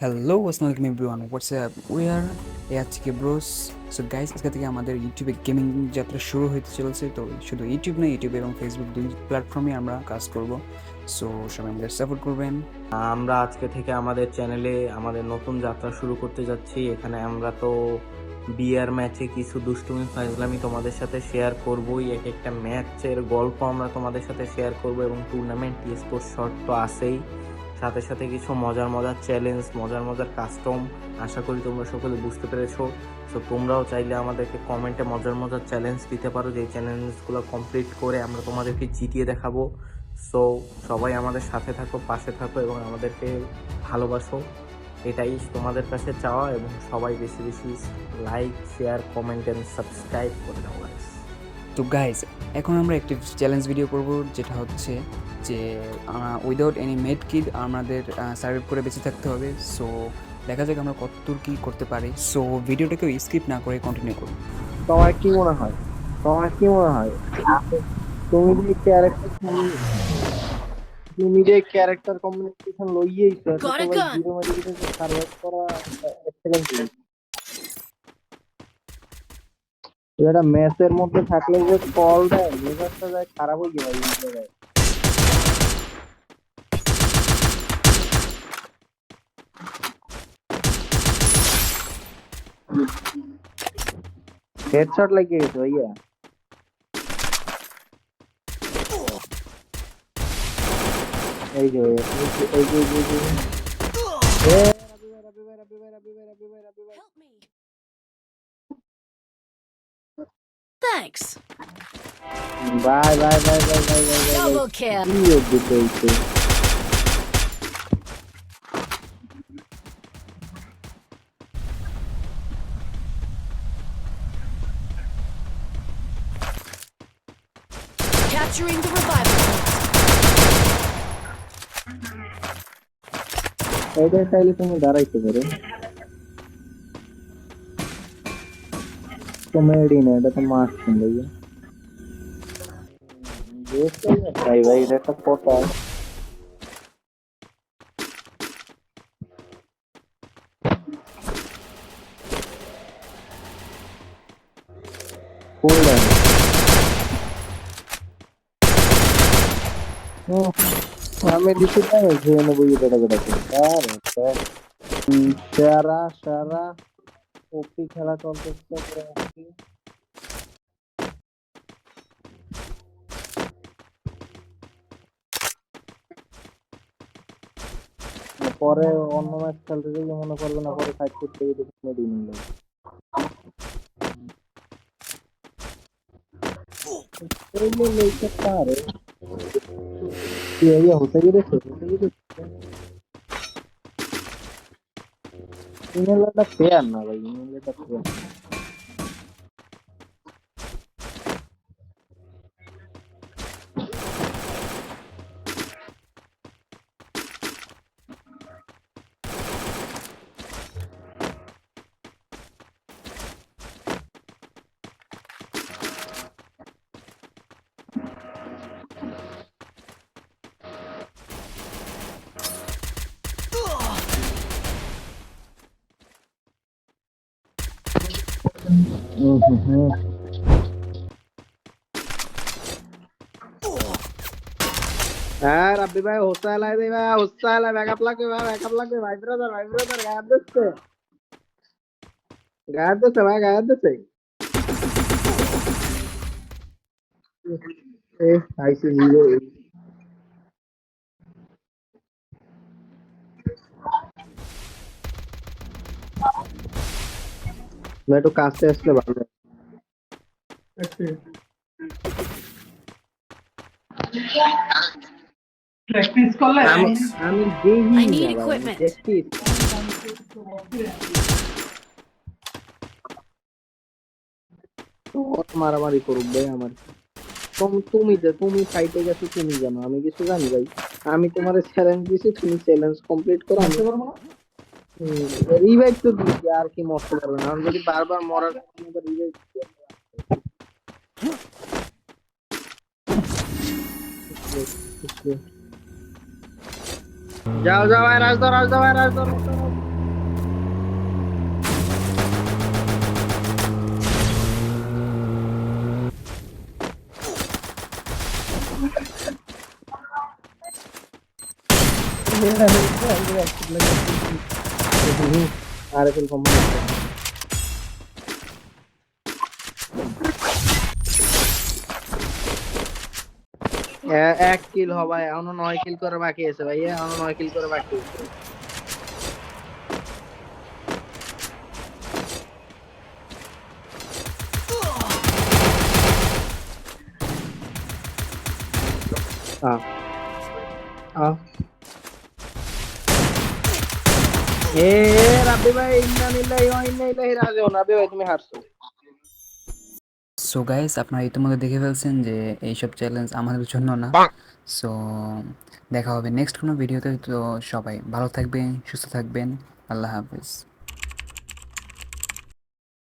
Hello আসসালামু আলাইকুম everyone WhatsApp we are আজকে ব্রোস। সো গাইস, আজকে থেকে আমাদের ইউটিউবে গেমিং যাত্রা শুরু হতে চলেছে। তো শুধু ইউটিউব না, ইউটিউব এবং ফেসবুক দুই প্ল্যাটফর্মে আমরা কাজ করব। সো সবাই আমাদের সাপোর্ট করবেন। আমরা আজকে থেকে আমাদের চ্যানেলে আমাদের নতুন যাত্রা শুরু করতে যাচ্ছি। এখানে আমরা তো বিয়ার ম্যাচে কিছু দুষ্টুমি ফাইজলামি তোমাদের সাথে শেয়ার করবই। এক একটা ম্যাচের গল্প আমরা তোমাদের সাথে শেয়ার করব এবং টুর্নামেন্ট স্পোর্টস শর্ট তো আছেই, সাথে সাথে কিছু মজার মজার চ্যালেঞ্জ, মজার মজার কাস্টম। আশা করি তোমরা সকলে বুঝতে পেরেছো। তো তোমরাও চাইলে আমাদেরকে কমেন্টে মজার মজার চ্যালেঞ্জ দিতে পারো, যে চ্যালেঞ্জগুলো কমপ্লিট করে আমরা তোমাদেরকে জিতিয়ে দেখাবো। সো সবাই আমাদের সাথে থাকো, পাশে থাকো এবং আমাদেরকে ভালোবাসো, এটাই তোমাদের কাছে চাওয়া। এবং সবাই বেশি বেশি like, share, comment and subscribe করে দাও গাইস। তো গাইজ, এখন আমরা একটি চ্যালেঞ্জ ভিডিও করব, যেটা হচ্ছে যে উইদাউট এনি মেড কিড আমাদের সার্ভাইভ করে বেঁচে থাকতে হবে। সো দেখা যাক আমরা কতদূর কী করতে পারি। সো ভিডিওটাকেও স্কিপ না করে কন্টিনিউ করুন। তোমার কি মনে হয় তোমার কি মনে হয় তুমি যে ক্যারেক্টার তুমি যে ক্যারেক্টার কমিউনিকেশন লইয়েইছো তো Got a ভাই gun. জিরো মেডিকেশন সার্ভাইভ করা এক্সেলেন্ট জিনিস। এটা ম্যাচের মধ্যে থাকলে যে কল দেয় মেজাজটা যায় খারাপ হয়ে যায় এই জায়গায়। হেডশট লাগিয়ে গেছে ভাইয়া। এই যে এ রাবি ভাই রাবি ভাই রাবি ভাই রাবি ভাই রাবি ভাই রাবি ভাই। Help me. Thanks. Bye bye bye bye bye bye bye bye. Double kill. কি অদ্ভুত হয়েছে। Capturing the revival point. এটা চাইলে তুমি দাঁড়াইতে পারো। কমেডি না, এটা তো মারছেন ভাইয়া। ভাই ভাই এটা একটা কথা। বললেন আমি দিতে পারি যে বই এটা বেটা করে আর সারা সারা ওপি খেলা চলতেছে পরে অন্য ম্যাচ খেলতে গিয়ে মনে করবে না, পরে ফাইট করতে গিয়ে দেখি মেডি নিল। এই লেখা পারে কি এই হতে গেছে ইমেলটা ফেয়ার না ভাই, ইমেলটা ফেয়ার। হ্যাঁ রাব্বি ভাই হোস্টেল আই দে ভাই, হোস্টেল ব্যাকআপ লাগবে ভাই, ব্যাকআপ লাগবে ভাই ব্রাদার গায়েব দিচ্ছে ভাই, গায়েব দিচ্ছে। এ আইসি জিরো। ভাই একটু কাছে আসলে ভালো। প্র্যাকটিস করলে আমি আমি দেখি I need না ভাই, আমি equipment. প্র্যাকটিস মারামারি করুক ভাই আমার। তুমি ফাইটে গেছো, তুমি জানো, আমি কিছু জানি ভাই। আমি তোমার চ্যালেঞ্জ দিছি, তুমি চ্যালেঞ্জ কমপ্লিট করো। আমি রিভাইভ তো দিচ্ছি, আর কি মরতে পারবে না। আমি যদি বারবার মরার রিভাইভ যাও যাও ভাই, রাজ দাও ভাই, রাজ দাও। আরএফএল কম্পিউটার এক কিল হবে, এখনো 9 কিল করে বাকি আছে ভাইয়া, এখনো 9 কিল করে বাকি আছে। আ আ এ রাব্বি ভাই, ইন্না লিল্লাহি ওয়া ইন্না ইলাইহি রাজিউন। রাব্বি ভাই তুমি হারছো। সো গাইস, আপনারা ইতিমধ্যে দেখে ফেলছেন যে এইসব চ্যালেঞ্জ আমাদের জন্য না। সো দেখা হবে নেক্সট কোনো ভিডিওতে। তো সবাই ভালো থাকবেন, সুস্থ থাকবেন। আল্লাহ হাফিজ।